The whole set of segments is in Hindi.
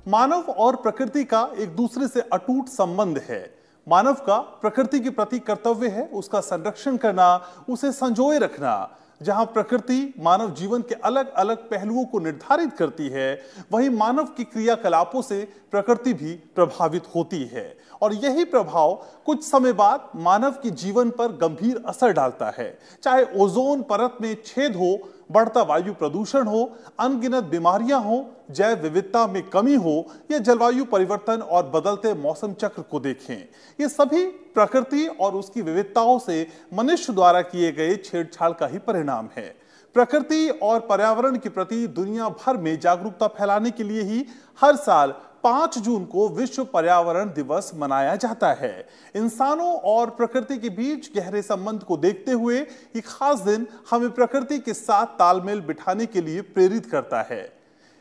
मानव और प्रकृति का एक दूसरे से अटूट संबंध है। मानव का प्रकृति के प्रति कर्तव्य है उसका संरक्षण करना, उसे संजोए रखना। जहां प्रकृति मानव जीवन के अलग अलग पहलुओं को निर्धारित करती है, वहीं मानव की क्रियाकलापों से प्रकृति भी प्रभावित होती है और यही प्रभाव कुछ समय बाद मानव के जीवन पर गंभीर असर डालता है। चाहे ओजोन परत में छेद हो, बढ़ता वायु प्रदूषण हो, अनगिनत बीमारियां हो, जैव विविधता में कमी हो या जलवायु परिवर्तन और बदलते मौसम चक्र को देखें, ये सभी प्रकृति और उसकी विविधताओं से मनुष्य द्वारा किए गए छेड़छाड़ का ही परिणाम है। प्रकृति और पर्यावरण के प्रति दुनिया भर में जागरूकता फैलाने के लिए ही हर साल 5 जून को विश्व पर्यावरण दिवस मनाया जाता है। इंसानों और प्रकृति के बीच गहरे संबंध को देखते हुए ये खास दिन हमें प्रकृति के साथ तालमेल बिठाने के लिए प्रेरित करता है।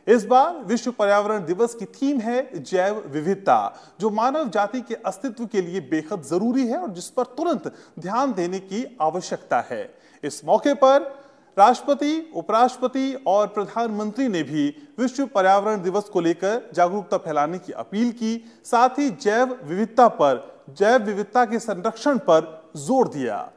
इस बार विश्व पर्यावरण दिवस की थीम है जैव विविधता, जो मानव जाति के अस्तित्व के लिए बेहद जरूरी है और जिस पर तुरंत ध्यान देने की आवश्यकता है। इस मौके पर राष्ट्रपति, उपराष्ट्रपति और प्रधानमंत्री ने भी विश्व पर्यावरण दिवस को लेकर जागरूकता फैलाने की अपील की। साथ ही जैव विविधता के संरक्षण पर जोर दिया।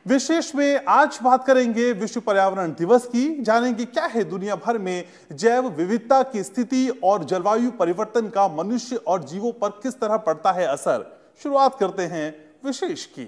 विशेष में आज बात करेंगे विश्व पर्यावरण दिवस की, जानेंगे क्या है दुनिया भर में जैव विविधता की स्थिति और जलवायु परिवर्तन का मनुष्य और जीवों पर किस तरह पड़ता है असर। शुरुआत करते हैं विशेष की।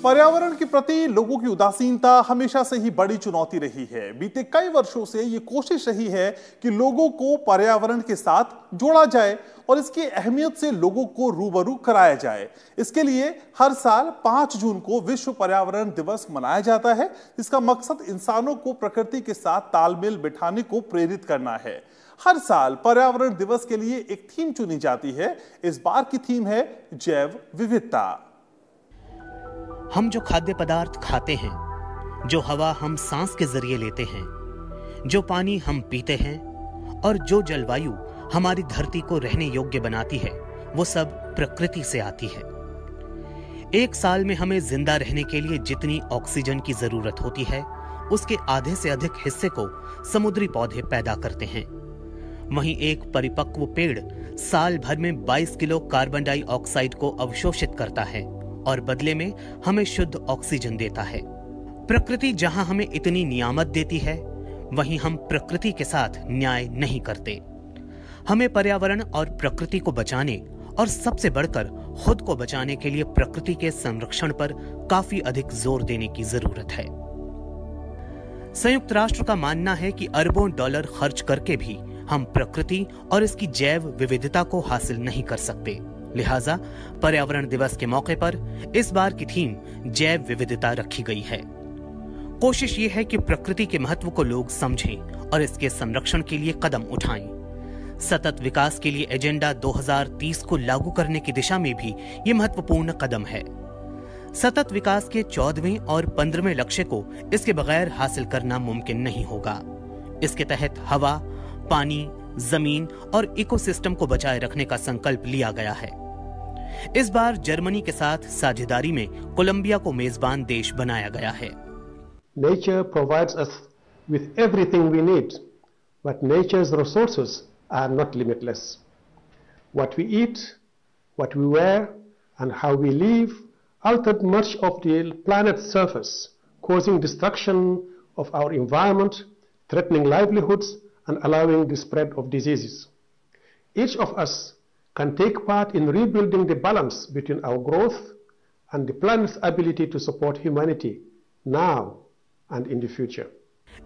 पर्यावरण के प्रति लोगों की उदासीनता हमेशा से ही बड़ी चुनौती रही है। बीते कई वर्षों से ये कोशिश रही है कि लोगों को पर्यावरण के साथ जोड़ा जाए और इसकी अहमियत से लोगों को रूबरू कराया जाए। इसके लिए हर साल 5 जून को विश्व पर्यावरण दिवस मनाया जाता है। इसका मकसद इंसानों को प्रकृति के साथ तालमेल बिठाने को प्रेरित करना है। हर साल पर्यावरण दिवस के लिए एक थीम चुनी जाती है। इस बार की थीम है जैव विविधता। हम जो खाद्य पदार्थ खाते हैं, जो हवा हम सांस के जरिए लेते हैं, जो पानी हम पीते हैं और जो जलवायु हमारी धरती को रहने योग्य बनाती है, वो सब प्रकृति से आती है। एक साल में हमें जिंदा रहने के लिए जितनी ऑक्सीजन की जरूरत होती है, उसके आधे से अधिक हिस्से को समुद्री पौधे पैदा करते हैं। वहीं एक परिपक्व पेड़ साल भर में 22 किलो कार्बन डाइऑक्साइड को अवशोषित करता है और बदले में हमें शुद्ध ऑक्सीजन देता है। प्रकृति जहां हमें इतनी नियामत देती है, वहीं हम प्रकृति के साथ न्याय नहीं करते। हमें पर्यावरण और प्रकृति को बचाने और सबसे बढ़कर खुद को बचाने के लिए प्रकृति के संरक्षण पर काफी अधिक जोर देने की जरूरत है। संयुक्त राष्ट्र का मानना है कि अरबों डॉलर खर्च करके भी हम प्रकृति और इसकी जैव विविधता को हासिल नहीं कर सकते। लिहाजा पर्यावरण दिवस के मौके पर इस बार की थीम जैव विविधता रखी गई है। कोशिश ये है कि प्रकृति के महत्व को लोग समझें और इसके संरक्षण के लिए कदम उठाएं। सतत विकास के लिए एजेंडा 2030 को लागू करने की दिशा में भी ये महत्वपूर्ण कदम है। सतत विकास के 14वें और 15वें लक्ष्य को इसके बगैर हासिल करना मुमकिन नहीं होगा। इसके तहत हवा, पानी, जमीन और इकोसिस्टम को बचाए रखने का संकल्प लिया गया है। इस बार जर्मनी के साथ साझेदारी में कोलंबिया को मेजबान देश बनाया गया है। Nature provides us with everything we need, but nature's resources are not limitless. What we eat, what we wear, and how we live altered much of the planet's surface, causing destruction of our environment, threatening livelihoods, and allowing the spread of diseases. Each of us can take part in rebuilding the balance between our growth and the planet's ability to support humanity now and in the future.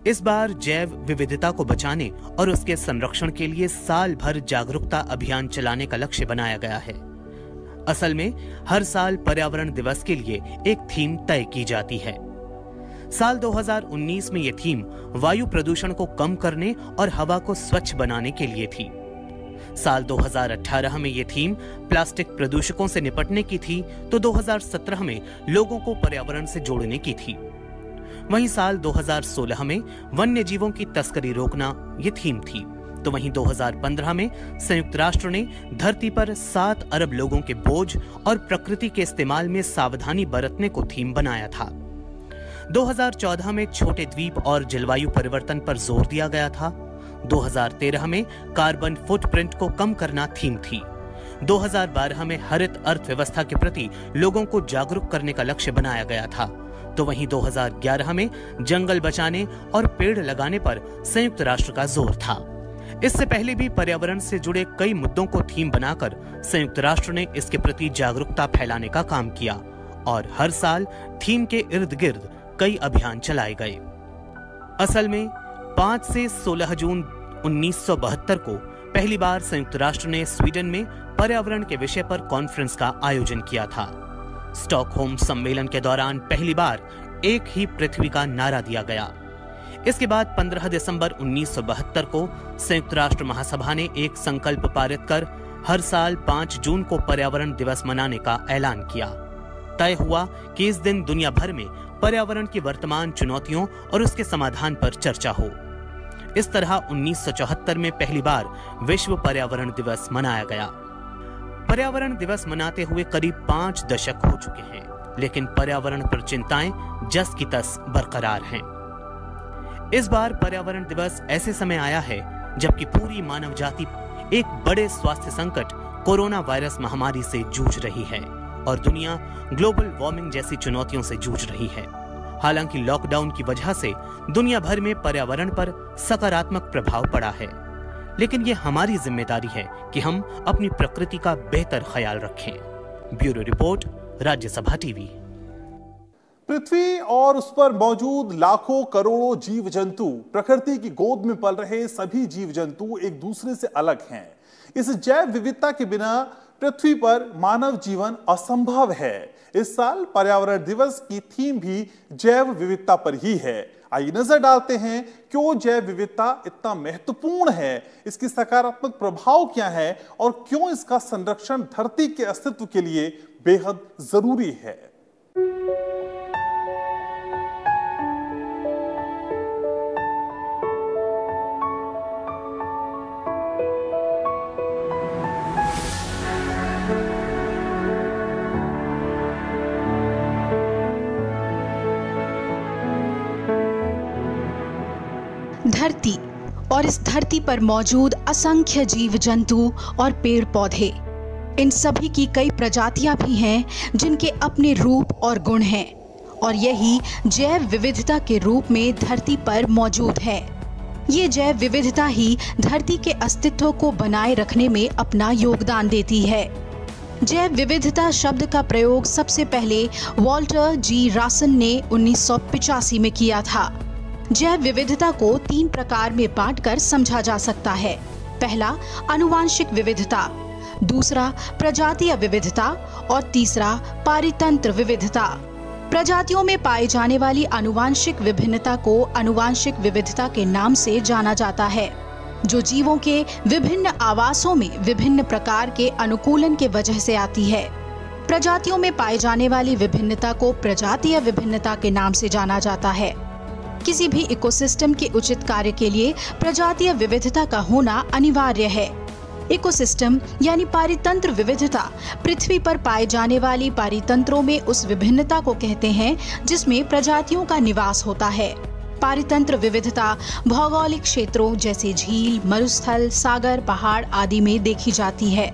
इस बार जैव विविधता को बचाने और उसके संरक्षण के लिए साल भर जागरूकता अभियान चलाने का लक्ष्य बनाया गया है। असल में हर साल पर्यावरण दिवस के लिए एक थीम तय की जाती है। साल 2019 में यह थीम वायु प्रदूषण को कम करने और हवा को स्वच्छ बनाने के लिए थी। साल 2018 में यह थीम प्लास्टिक प्रदूषकों से निपटने की थी, तो 2017 में लोगों को पर्यावरण से जोड़ने की थी। वहीं साल 2016 में वन्य जीवों की तस्करी रोकना यह थीम थी, तो वहीं 2015 में संयुक्त राष्ट्र ने धरती पर 7 अरब लोगों के बोझ और प्रकृति के इस्तेमाल में सावधानी बरतने को थीम बनाया था। 2014 में छोटे द्वीप और जलवायु परिवर्तन पर जोर दिया गया था। 2013 में कार्बन फुटप्रिंट को कम करना थीम थी। 2012 में हरित अर्थव्यवस्था के प्रति लोगों को जागरूक करने का लक्ष्य बनाया गया था। तो वहीं 2011 में जंगल बचाने और पेड़ लगाने पर संयुक्त राष्ट्र का जोर था। इससे पहले भी पर्यावरण से जुड़े कई मुद्दों को थीम बनाकर संयुक्त राष्ट्र ने इसके प्रति जागरूकता फैलाने का काम किया और हर साल थीम के इर्द गिर्द कई अभियान चलाए गए। असल में 5 से 16 जून 1972 को पहली बार संयुक्त राष्ट्र ने स्वीडन में पर्यावरण के विषय पर कॉन्फ्रेंस का आयोजन किया था। स्टॉकहोम सम्मेलन के दौरान पहली बार एक ही पृथ्वी का नारा दिया गया। इसके बाद 15 दिसंबर 1972 को संयुक्त राष्ट्र महासभा ने एक संकल्प पारित कर हर साल 5 जून को पर्यावरण दिवस मनाने का ऐलान किया। तय हुआ कि इस दिन दुनिया भर में पर्यावरण की वर्तमान चुनौतियों और उसके समाधान पर चर्चा हो। इस तरह 1974 में पहली बार विश्व पर्यावरण दिवस मनाया गया। पर्यावरण दिवस मनाते हुए करीब 5 दशक हो चुके हैं, लेकिन पर्यावरण पर चिंताएं जस की तस बरकरार हैं। इस बार पर्यावरण दिवस ऐसे समय आया है जबकि पूरी मानव जाति एक बड़े स्वास्थ्य संकट कोरोना वायरस महामारी से जूझ रही है और दुनिया ग्लोबल वार्मिंग जैसी चुनौतियों से जूझ रही है। हालांकि लॉकडाउन की वजह से दुनिया भर में पर्यावरण पर सकारात्मक प्रभाव पड़ा है, लेकिन ये हमारी जिम्मेदारी है कि हम अपनी प्रकृति का बेहतर ख्याल रखें। Bureau report, Rajya Sabha TV. पृथ्वी और उस पर मौजूद लाखों करोड़ों जीव जंतु, प्रकृति की गोद में पल रहे सभी जीव जंतु एक दूसरे से अलग हैं। इस जैव विविधता के बिना पृथ्वी पर मानव जीवन असंभव है। इस साल पर्यावरण दिवस की थीम भी जैव विविधता पर ही है। आइए नजर डालते हैं क्यों जैव विविधता इतना महत्वपूर्ण है, इसकी सकारात्मक प्रभाव क्या है और क्यों इसका संरक्षण धरती के अस्तित्व के लिए बेहद जरूरी है। धरती और इस धरती पर मौजूद असंख्य जीव जंतु और पेड़ पौधे, इन सभी की कई प्रजातियां भी हैं जिनके अपने रूप और गुण हैं और यही जैव विविधता के रूप में धरती पर मौजूद है। ये जैव विविधता ही धरती के अस्तित्व को बनाए रखने में अपना योगदान देती है। जैव विविधता शब्द का प्रयोग सबसे पहले वॉल्टर जी रासन ने 1985 में किया था। जैव विविधता को 3 प्रकार में बांटकर समझा जा सकता है। पहला आनुवांशिक विविधता, दूसरा प्रजातीय विविधता और तीसरा पारितंत्र विविधता। प्रजातियों में पाई जाने वाली आनुवांशिक विभिन्नता को आनुवांशिक विविधता के नाम से जाना जाता है, जो जीवों के विभिन्न आवासों में विभिन्न प्रकार के अनुकूलन के वजह से आती है। प्रजातियों में पाई जाने वाली विभिन्नता को प्रजातीय विभिन्नता के नाम से जाना जाता है। किसी भी इकोसिस्टम के उचित कार्य के लिए प्रजातीय विविधता का होना अनिवार्य है। इकोसिस्टम यानी पारितंत्र विविधता पृथ्वी पर पाए जाने वाली पारितंत्रों में उस विभिन्नता को कहते हैं जिसमें प्रजातियों का निवास होता है। पारितंत्र विविधता भौगोलिक क्षेत्रों जैसे झील, मरुस्थल, सागर, पहाड़ आदि में देखी जाती है।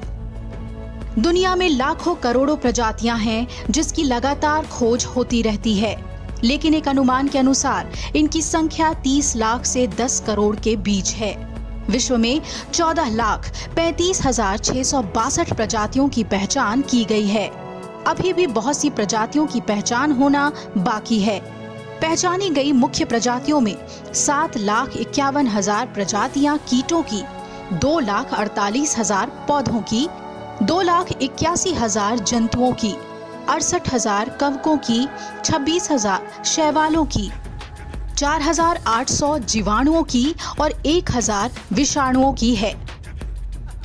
दुनिया में लाखों करोड़ों प्रजातियां हैं जिसकी लगातार खोज होती रहती है, लेकिन एक अनुमान के अनुसार इनकी संख्या 30 लाख से 10 करोड़ के बीच है। विश्व में 14,35,662 प्रजातियों की पहचान की गई है। अभी भी बहुत सी प्रजातियों की पहचान होना बाकी है। पहचानी गई मुख्य प्रजातियों में 7,51,000 प्रजातियां कीटों की, 2,48,000 पौधों की, 2,81,000 जंतुओं की, 68,000 कवकों की, 26,000 शैवालों की, 4,800 जीवाणुओं की और 1,000 विषाणुओं की है।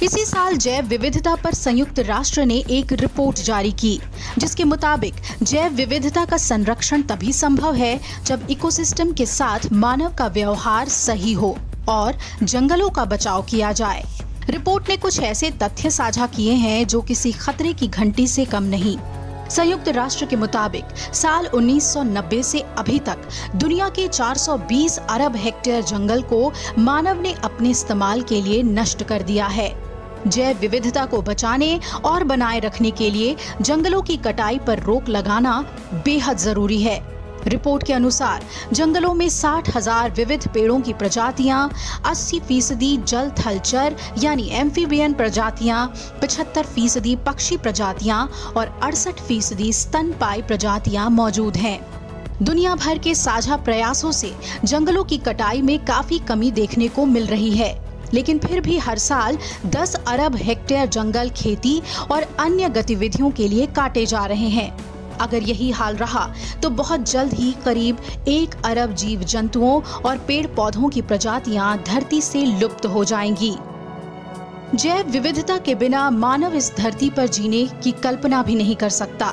इसी साल जैव विविधता पर संयुक्त राष्ट्र ने एक रिपोर्ट जारी की, जिसके मुताबिक जैव विविधता का संरक्षण तभी संभव है जब इकोसिस्टम के साथ मानव का व्यवहार सही हो। और जंगलों का बचाव किया जाए। रिपोर्ट ने कुछ ऐसे तथ्य साझा किए हैं जो किसी खतरे की घंटी से कम नहीं। संयुक्त राष्ट्र के मुताबिक साल 1990 से अभी तक दुनिया के 420 अरब हेक्टेयर जंगल को मानव ने अपने इस्तेमाल के लिए नष्ट कर दिया है। जैव विविधता को बचाने और बनाए रखने के लिए जंगलों की कटाई पर रोक लगाना बेहद जरूरी है। रिपोर्ट के अनुसार जंगलों में 60,000 विविध पेड़ों की प्रजातियां, 80% जल थलचर यानी एम्फीबियन प्रजातियां, 75% पक्षी प्रजातियां और 68% स्तनपायी प्रजातियां मौजूद हैं। दुनिया भर के साझा प्रयासों से जंगलों की कटाई में काफी कमी देखने को मिल रही है, लेकिन फिर भी हर साल 10 अरब हेक्टेयर जंगल खेती और अन्य गतिविधियों के लिए काटे जा रहे हैं। अगर यही हाल रहा तो बहुत जल्द ही करीब 1 अरब जीव जंतुओं और पेड़ पौधों की प्रजातियां धरती से लुप्त हो जाएंगी। जैव विविधता के बिना मानव इस धरती पर जीने की कल्पना भी नहीं कर सकता,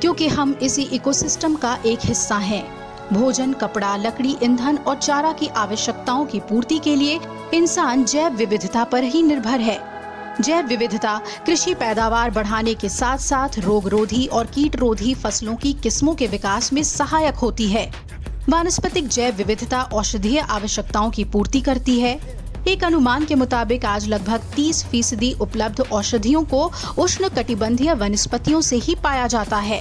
क्योंकि हम इसी इकोसिस्टम का एक हिस्सा हैं। भोजन, कपड़ा, लकड़ी, ईंधन और चारा की आवश्यकताओं की पूर्ति के लिए इंसान जैव विविधता पर ही निर्भर है। जैव विविधता कृषि पैदावार बढ़ाने के साथ साथ रोगरोधी और कीटरोधी फसलों की किस्मों के विकास में सहायक होती है। वानस्पतिक जैव विविधता औषधीय आवश्यकताओं की पूर्ति करती है। एक अनुमान के मुताबिक आज लगभग 30% उपलब्ध औषधियों को उष्णकटिबंधीय वनस्पतियों से ही पाया जाता है।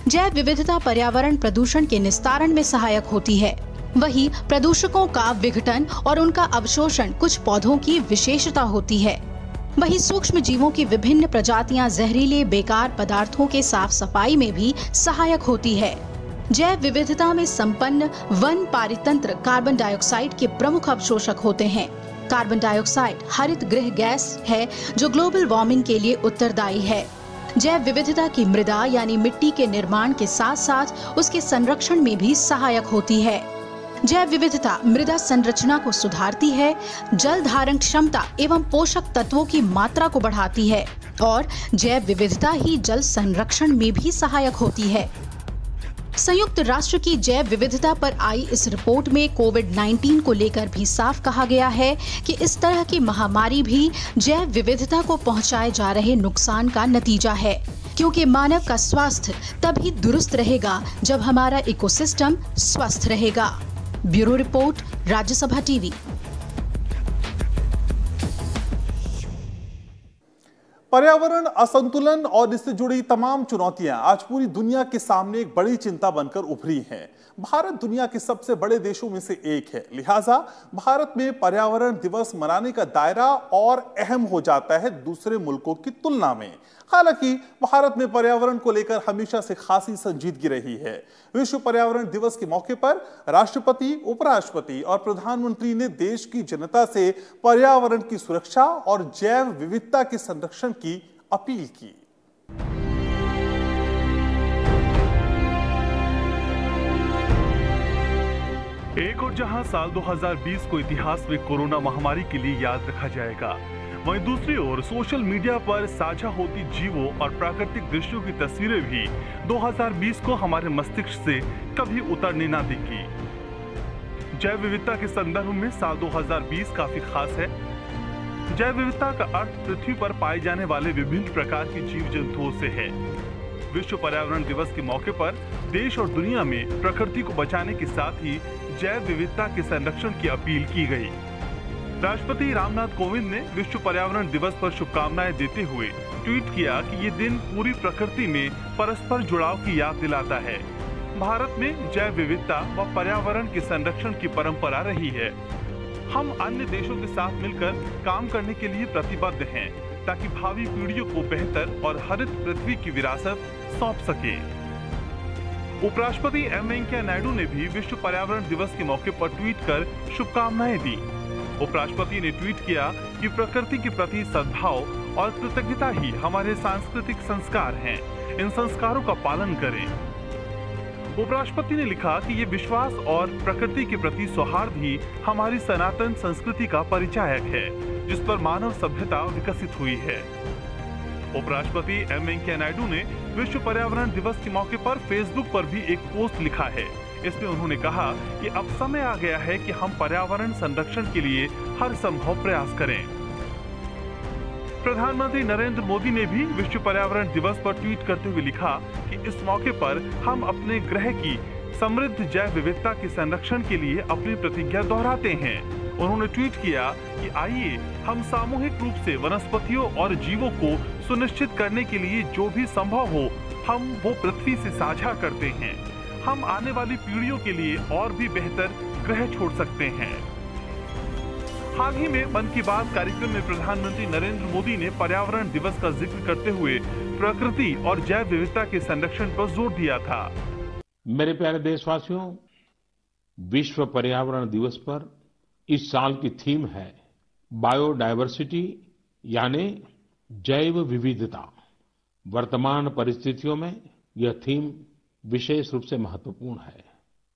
जैव विविधता पर्यावरण प्रदूषण के निस्तारण में सहायक होती है। वहीं प्रदूषकों का विघटन और उनका अवशोषण कुछ पौधों की विशेषता होती है। वहीं सूक्ष्म जीवों की विभिन्न प्रजातियां जहरीले बेकार पदार्थों के साफ सफाई में भी सहायक होती है। जैव विविधता में संपन्न वन पारितंत्र कार्बन डाइऑक्साइड के प्रमुख अवशोषक होते हैं। कार्बन डाइऑक्साइड हरित गृह गैस है जो ग्लोबल वार्मिंग के लिए उत्तरदायी है। जैव विविधता की मृदा यानी मिट्टी के निर्माण के साथ साथ उसके संरक्षण में भी सहायक होती है। जैव विविधता मृदा संरचना को सुधारती है, जल धारण क्षमता एवं पोषक तत्वों की मात्रा को बढ़ाती है और जैव विविधता ही जल संरक्षण में भी सहायक होती है। संयुक्त राष्ट्र की जैव विविधता पर आई इस रिपोर्ट में कोविड-19 को लेकर भी साफ कहा गया है कि इस तरह की महामारी भी जैव विविधता को पहुंचाए जा रहे नुकसान का नतीजा है, क्योंकि मानव का स्वास्थ्य तभी दुरुस्त रहेगा जब हमारा इकोसिस्टम स्वस्थ रहेगा। Bureau report, Rajya Sabha TV. पर्यावरण असंतुलन और इससे जुड़ी तमाम चुनौतियां आज पूरी दुनिया के सामने एक बड़ी चिंता बनकर उभरी हैं। भारत दुनिया के सबसे बड़े देशों में से एक है, लिहाजा भारत में पर्यावरण दिवस मनाने का दायरा और अहम हो जाता है दूसरे मुल्कों की तुलना में। हालांकि भारत में पर्यावरण को लेकर हमेशा से खासी संजीदगी रही है। विश्व पर्यावरण दिवस के मौके पर राष्ट्रपति, उपराष्ट्रपति और प्रधानमंत्री ने देश की जनता से पर्यावरण की सुरक्षा और जैव विविधता के संरक्षण की अपील की। एक और जहां साल 2020 को इतिहास में कोरोना महामारी के लिए याद रखा जाएगा, वहीं दूसरी ओर सोशल मीडिया पर साझा होती जीवों और प्राकृतिक दृश्यों की तस्वीरें भी 2020 को हमारे मस्तिष्क से कभी उतरने ना दिखी। जैव विविधता के संदर्भ में साल 2020 काफी खास है। जैव विविधता का अर्थ पृथ्वी पर पाए जाने वाले विभिन्न प्रकार के जीव जंतुओं से है। विश्व पर्यावरण दिवस के मौके पर देश और दुनिया में प्रकृति को बचाने के साथ ही जैव विविधता के संरक्षण की अपील की गई। राष्ट्रपति रामनाथ कोविंद ने विश्व पर्यावरण दिवस पर शुभकामनाएं देते हुए ट्वीट किया कि ये दिन पूरी प्रकृति में परस्पर जुड़ाव की याद दिलाता है। भारत में जैव विविधता व पर्यावरण के संरक्षण की परंपरा रही है। हम अन्य देशों के साथ मिलकर काम करने के लिए प्रतिबद्ध हैं, ताकि भावी पीढ़ियों को बेहतर और हरित पृथ्वी की विरासत सौंप सके। उपराष्ट्रपति एम वेंकैया नायडू ने भी विश्व पर्यावरण दिवस के मौके पर ट्वीट कर शुभकामनाएं दी। उपराष्ट्रपति ने ट्वीट किया कि प्रकृति के प्रति सद्भाव और कृतज्ञता ही हमारे सांस्कृतिक संस्कार हैं। इन संस्कारों का पालन करें। उपराष्ट्रपति ने लिखा कि ये विश्वास और प्रकृति के प्रति सौहार्द ही हमारी सनातन संस्कृति का परिचायक है, जिस पर मानव सभ्यता विकसित हुई है। उपराष्ट्रपति एम वेंकैया नायडू ने विश्व पर्यावरण दिवस के मौके पर फेसबुक पर भी एक पोस्ट लिखा है। इसमें उन्होंने कहा कि अब समय आ गया है कि हम पर्यावरण संरक्षण के लिए हर संभव प्रयास करें। प्रधानमंत्री नरेंद्र मोदी ने भी विश्व पर्यावरण दिवस पर ट्वीट करते हुए लिखा कि इस मौके पर हम अपने ग्रह की समृद्ध जैव विविधता के संरक्षण के लिए अपनी प्रतिज्ञा दोहराते हैं। उन्होंने ट्वीट किया कि आइए हम सामूहिक रूप से वनस्पतियों और जीवों को सुनिश्चित करने के लिए जो भी संभव हो हम वो पृथ्वी से साझा करते हैं। हम आने वाली पीढ़ियों के लिए और भी बेहतर ग्रह छोड़ सकते हैं। हाल ही में मन की बात कार्यक्रम में प्रधानमंत्री नरेंद्र मोदी ने पर्यावरण दिवस का जिक्र करते हुए प्रकृति और जैव विविधता के संरक्षण पर जोर दिया था। मेरे प्यारे देशवासियों, विश्व पर्यावरण दिवस पर इस साल की थीम है बायोडायवर्सिटी यानी जैव विविधता। वर्तमान परिस्थितियों में यह थीम विशेष रूप से महत्वपूर्ण है।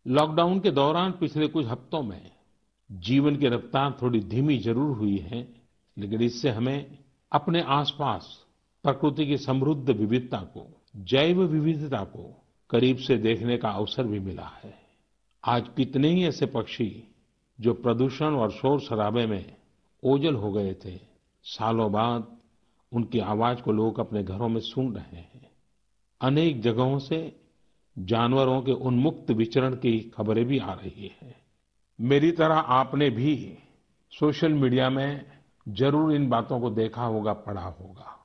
लॉकडाउन के दौरान पिछले कुछ हफ्तों में जीवन की रफ्तार थोड़ी धीमी जरूर हुई है, लेकिन इससे हमें अपने आसपास प्रकृति की समृद्ध विविधता को, जैव विविधता को करीब से देखने का अवसर भी मिला है। आज कितने ही ऐसे पक्षी जो प्रदूषण और शोर शराबे में ओझल हो गए थे, सालों बाद उनकी आवाज को लोग अपने घरों में सुन रहे हैं। अनेक जगहों से जानवरों के उन्मुक्त विचरण की खबरें भी आ रही हैं। मेरी तरह आपने भी सोशल मीडिया में जरूर इन बातों को देखा होगा, पढ़ा होगा।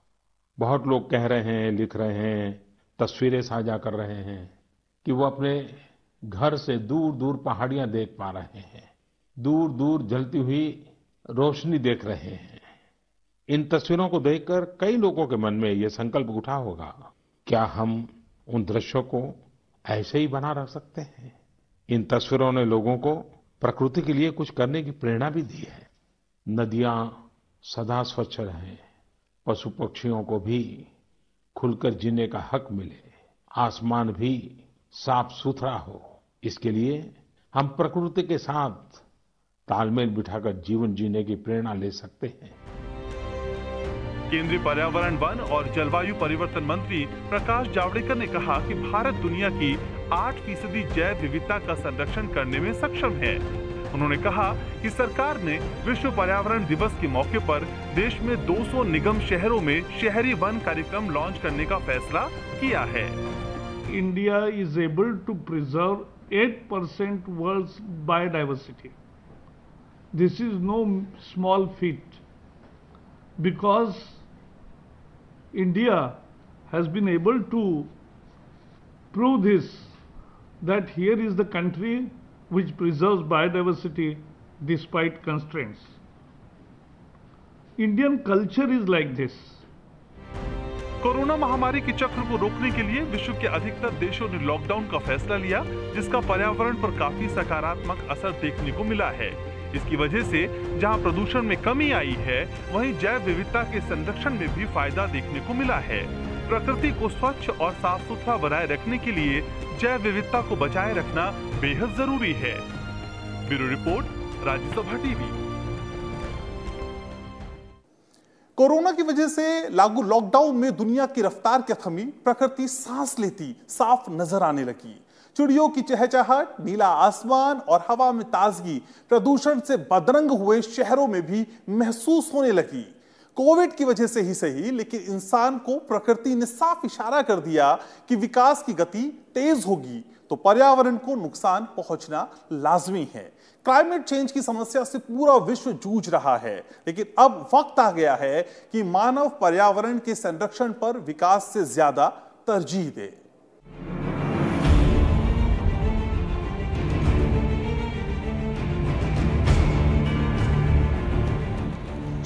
बहुत लोग कह रहे हैं, लिख रहे हैं, तस्वीरें साझा कर रहे हैं कि वो अपने घर से दूर दूर पहाड़ियां देख पा रहे हैं, दूर दूर जलती हुई रोशनी देख रहे हैं। इन तस्वीरों को देखकर कई लोगों के मन में ये संकल्प उठा होगा, क्या हम उन दृश्यों को ऐसे ही बना रख सकते हैं? इन तस्वीरों ने लोगों को प्रकृति के लिए कुछ करने की प्रेरणा भी दी है। नदियां सदा स्वच्छ रहें, पशु पक्षियों को भी खुलकर जीने का हक मिले, आसमान भी साफ सुथरा हो, इसके लिए हम प्रकृति के साथ तालमेल बिठाकर जीवन जीने की प्रेरणा ले सकते हैं। केंद्रीय पर्यावरण, वन और जलवायु परिवर्तन मंत्री प्रकाश जावड़ेकर ने कहा कि भारत दुनिया की 8% जैव विविधता का संरक्षण करने में सक्षम है। उन्होंने कहा कि सरकार ने विश्व पर्यावरण दिवस के मौके पर देश में 200 निगम शहरों में शहरी वन कार्यक्रम लॉन्च करने का फैसला किया है। India is able to preserve 8% world's biodiversity. This is no small feat because India has been able to prove this, that here is the country which preserves biodiversity despite constraints. Indian culture is like this. Corona महामारी के चक्र को रोकने के लिए विश्व के अधिकतर देशों ने लॉकडाउन का फैसला लिया, जिसका पर्यावरण पर काफी सकारात्मक असर देखने को मिला है। इसकी वजह से जहां प्रदूषण में कमी आई है, वहीं जैव विविधता के संरक्षण में भी फायदा देखने को मिला है। प्रकृति को स्वच्छ और साफ सुथरा बनाए रखने के लिए जैव विविधता को बचाए रखना बेहद जरूरी है। Bureau report, Rajya Sabha TV. Corona की वजह से लागू लॉकडाउन में दुनिया की रफ्तार क्या थमी, प्रकृति सांस लेती साफ नजर आने लगी। चिड़ियों की चहचहाट, नीला आसमान और हवा में ताजगी प्रदूषण से बदरंग हुए शहरों में भी महसूस होने लगी। कोविड की वजह से ही सही, लेकिन इंसान को प्रकृति ने साफ इशारा कर दिया कि विकास की गति तेज होगी तो पर्यावरण को नुकसान पहुंचना लाजमी है। क्लाइमेट चेंज की समस्या से पूरा विश्व जूझ रहा है, लेकिन अब वक्त आ गया है कि मानव पर्यावरण के संरक्षण पर विकास से ज्यादा तरजीह दे।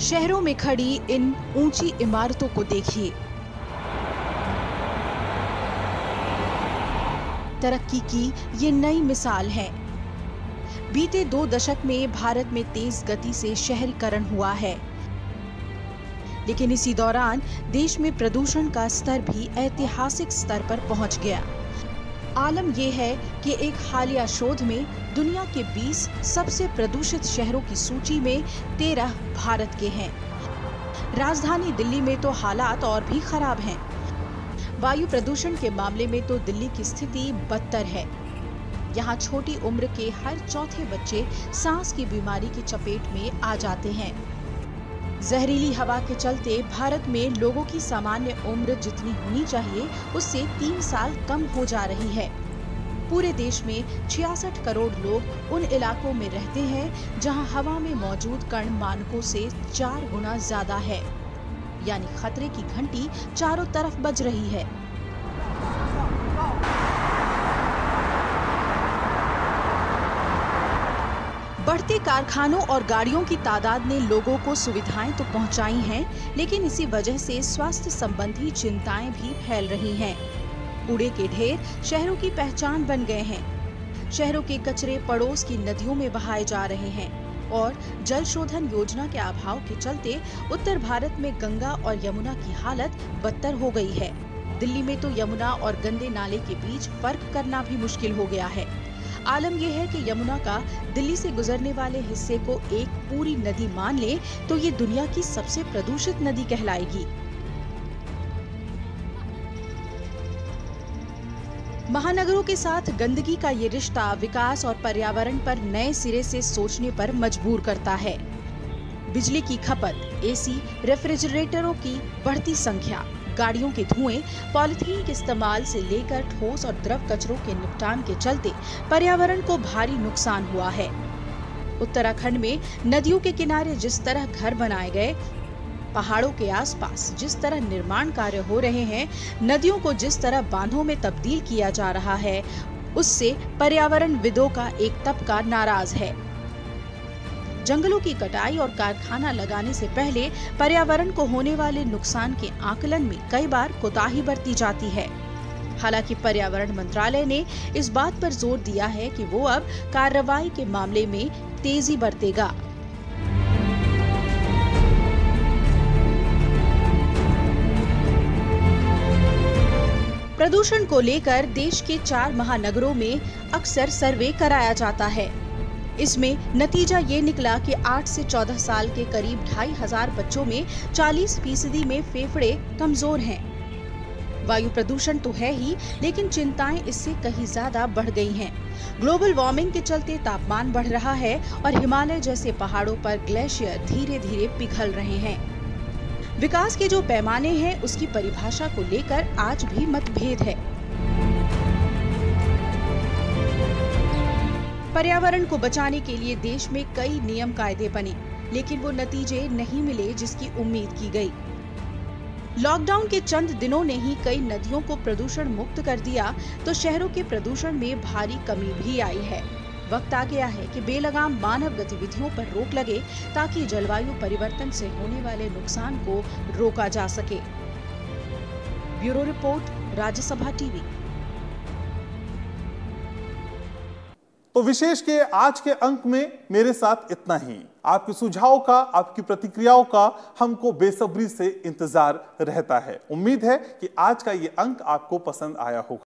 शहरों में खड़ी इन ऊंची इमारतों को देखिए। तरक्की की ये नई मिसाल है। बीते 2 दशक में भारत में तेज गति से शहरीकरण हुआ है, लेकिन इसी दौरान देश में प्रदूषण का स्तर भी ऐतिहासिक स्तर पर पहुंच गया। आलम यह है कि एक हालिया शोध में दुनिया के 20 सबसे प्रदूषित शहरों की सूची में 13 भारत के हैं। राजधानी दिल्ली में तो हालात और भी खराब हैं। वायु प्रदूषण के मामले में तो दिल्ली की स्थिति बदतर है। यहाँ छोटी उम्र के हर चौथे बच्चे सांस की बीमारी की चपेट में आ जाते हैं। जहरीली हवा के चलते भारत में लोगों की सामान्य उम्र जितनी होनी चाहिए उससे 3 साल कम हो जा रही है। पूरे देश में 66 करोड़ लोग उन इलाकों में रहते हैं जहां हवा में मौजूद कण मानकों से 4 गुना ज्यादा है, यानी खतरे की घंटी चारों तरफ बज रही है। बढ़ते कारखानों और गाड़ियों की तादाद ने लोगों को सुविधाएं तो पहुंचाई हैं, लेकिन इसी वजह से स्वास्थ्य संबंधी चिंताएं भी फैल रही हैं। कूड़े के ढेर शहरों की पहचान बन गए हैं। शहरों के कचरे पड़ोस की नदियों में बहाए जा रहे हैं और जल शोधन योजना के अभाव के चलते उत्तर भारत में गंगा और यमुना की हालत बदतर हो गई है। दिल्ली में तो यमुना और गंदे नाले के बीच फर्क करना भी मुश्किल हो गया है। आलम यह है कि यमुना का दिल्ली से गुजरने वाले हिस्से को एक पूरी नदी मान ले तो ये दुनिया की सबसे प्रदूषित नदी कहलाएगी। महानगरों के साथ गंदगी का ये रिश्ता विकास और पर्यावरण पर नए सिरे से सोचने पर मजबूर करता है। बिजली की खपत, एसी, रेफ्रिजरेटरों की बढ़ती संख्या, गाड़ियों के धुएं, पॉलिथीन के इस्तेमाल से लेकर ठोस और द्रव कचरों के निपटान के चलते पर्यावरण को भारी नुकसान हुआ है। उत्तराखंड में नदियों के किनारे जिस तरह घर बनाए गए, पहाड़ों के आसपास जिस तरह निर्माण कार्य हो रहे हैं, नदियों को जिस तरह बांधों में तब्दील किया जा रहा है, उससे पर्यावरणविदों का एक तबका नाराज है। जंगलों की कटाई और कारखाना लगाने से पहले पर्यावरण को होने वाले नुकसान के आकलन में कई बार कोताही बरती जाती है। हालांकि पर्यावरण मंत्रालय ने इस बात पर जोर दिया है कि वो अब कार्रवाई के मामले में तेजी बरतेगा। प्रदूषण को लेकर देश के 4 महानगरों में अक्सर सर्वे कराया जाता है। इसमें नतीजा ये निकला कि 8 से 14 साल के करीब 2,500 बच्चों में 40% में फेफड़े कमजोर हैं। वायु प्रदूषण तो है ही, लेकिन चिंताएं इससे कहीं ज्यादा बढ़ गई हैं। ग्लोबल वार्मिंग के चलते तापमान बढ़ रहा है और हिमालय जैसे पहाड़ों पर ग्लेशियर धीरे धीरे पिघल रहे हैं। विकास के जो पैमाने हैं उसकी परिभाषा को लेकर आज भी मतभेद है। पर्यावरण को बचाने के लिए देश में कई नियम कायदे बने, लेकिन वो नतीजे नहीं मिले जिसकी उम्मीद की गई। लॉकडाउन के चंद दिनों ने ही कई नदियों को प्रदूषण मुक्त कर दिया, तो शहरों के प्रदूषण में भारी कमी भी आई है। वक्त आ गया है कि बेलगाम मानव गतिविधियों पर रोक लगे ताकि जलवायु परिवर्तन से होने वाले नुकसान को रोका जा सके। Bureau report, Rajya Sabha TV. तो विशेष के आज के अंक में मेरे साथ इतना ही। आपके सुझावों का, आपकी प्रतिक्रियाओं का हमको बेसब्री से इंतजार रहता है। उम्मीद है कि आज का ये अंक आपको पसंद आया होगा।